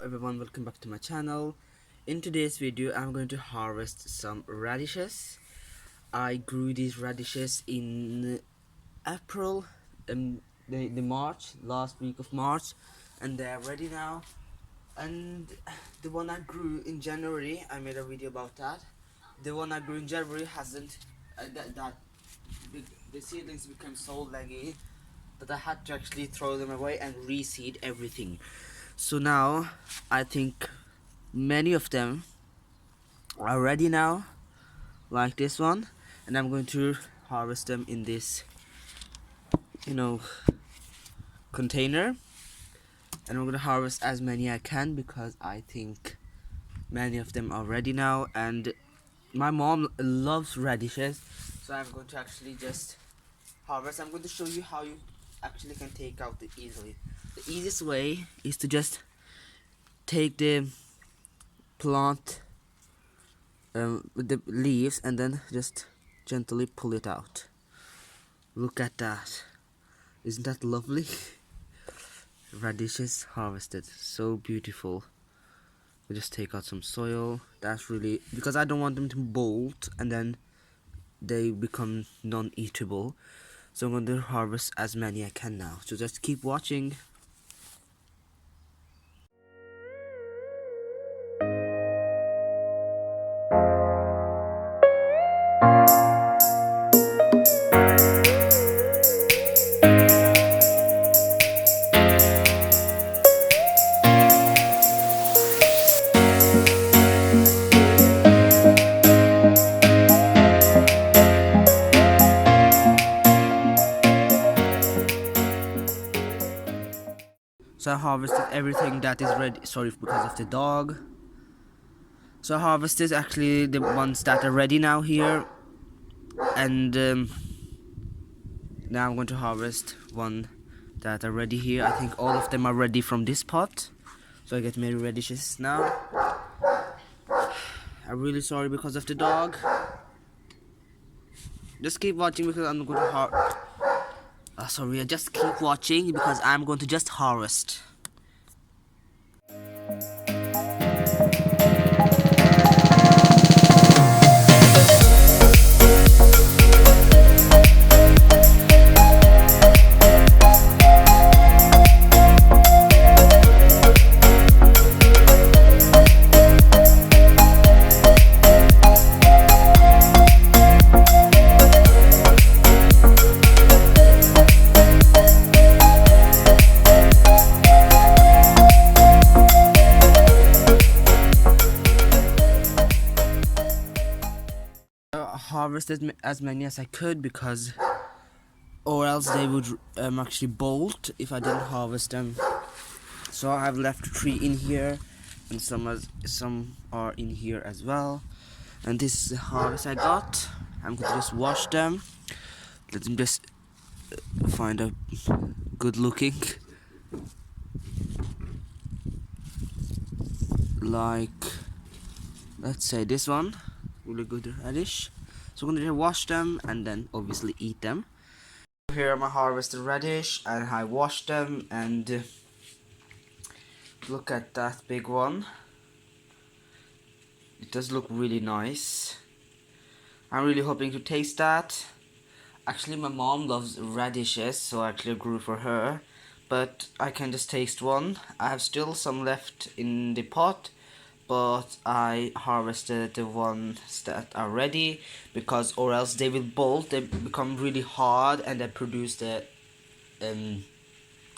everyone, welcome back to my channel. In today's video I'm going to harvest some radishes. I grew these radishes in April, the March, last week of March, and they are ready now. And the one I grew in January, I made a video about that. The one I grew in January hasn't, the seedlings became so leggy that I had to actually throw them away and reseed everything. So now I think many of them are ready now, like this one, and I'm going to harvest them in this container, and I'm going to harvest as many I can because I think many of them are ready now. And my mom loves radishes, so I'm going to actually just harvest. I'm going to show you how you actually can take out it easily. The easiest way is to just take the plant with the leaves and then just gently pull it out. Look at that. Isn't that lovely? Radishes harvested, so beautiful. We just take out some soil. That's really because I don't want them to bolt and then they become non-eatable. So I'm going to harvest as many I can now. So just keep watching. So I harvested everything that is ready. Sorry because of the dog. So I harvested actually the ones that are ready now here, and now I'm going to harvest one that are ready here. I think all of them are ready from this pot. So I get many radishes now. I'm really sorry because of the dog. Just keep watching because I'm going to sorry, just keep watching because I'm going to just harvest. Harvested as many as I could because or else they would actually bolt if I didn't harvest them. So I have left 3 in here, and some are in here as well. And this is the harvest I got. I'm going to just wash them. Let them just find a good looking, like let's say this one, really good radish. So I'm going to wash them and then obviously eat them. Here are my harvested radish and I washed them, and look at that big one. It does look really nice. I'm really hoping to taste that. Actually my mom loves radishes, so I actually grew for her, but I can just taste one. I have still some left in the pot, but I harvested the ones that are ready because or else they will bolt. They become really hard and they produce the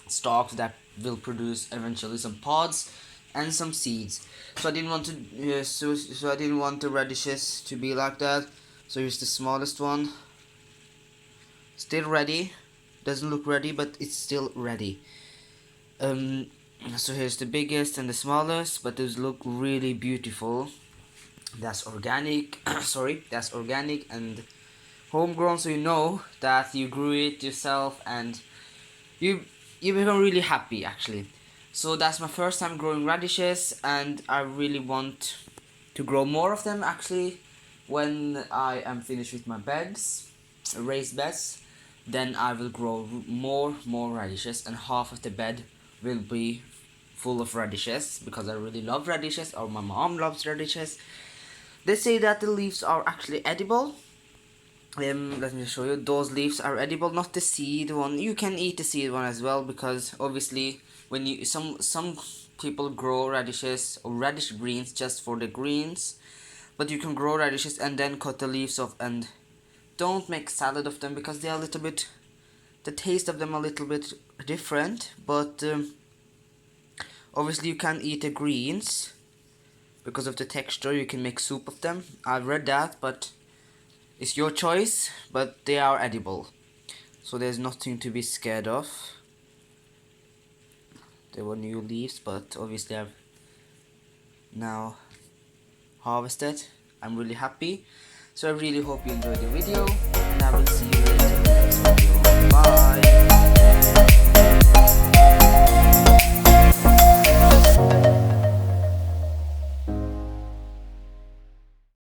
stalks that will produce eventually some pods and some seeds. So I didn't want to so I didn't want the radishes to be like that. So here's the smallest one. Still ready. Doesn't look ready, but it's still ready. So here's the biggest and the smallest, but those look really beautiful. That's organic. Sorry, that's organic and homegrown, so you know that you grew it yourself and you become really happy actually. So that's my first time growing radishes, and I really want to grow more of them actually. When I am finished with my beds, raised beds, then I will grow more radishes, and half of the bed will be full of radishes because I really love radishes, or my mom loves radishes. They say that the leaves are actually edible. Let me show you. Those leaves are edible, not the seed one. You can eat the seed one as well, because obviously when you some people grow radishes or radish greens just for the greens, but you can grow radishes and then cut the leaves off, and don't make salad of them because they are a little bit, the taste of them a little bit different. But obviously you can eat the greens because of the texture. You can make soup of them. I've read that, but it's your choice. But they are edible, so there's nothing to be scared of. There were new leaves, but obviously I've now harvested. I'm really happy. So I really hope you enjoyed the video, and I will see you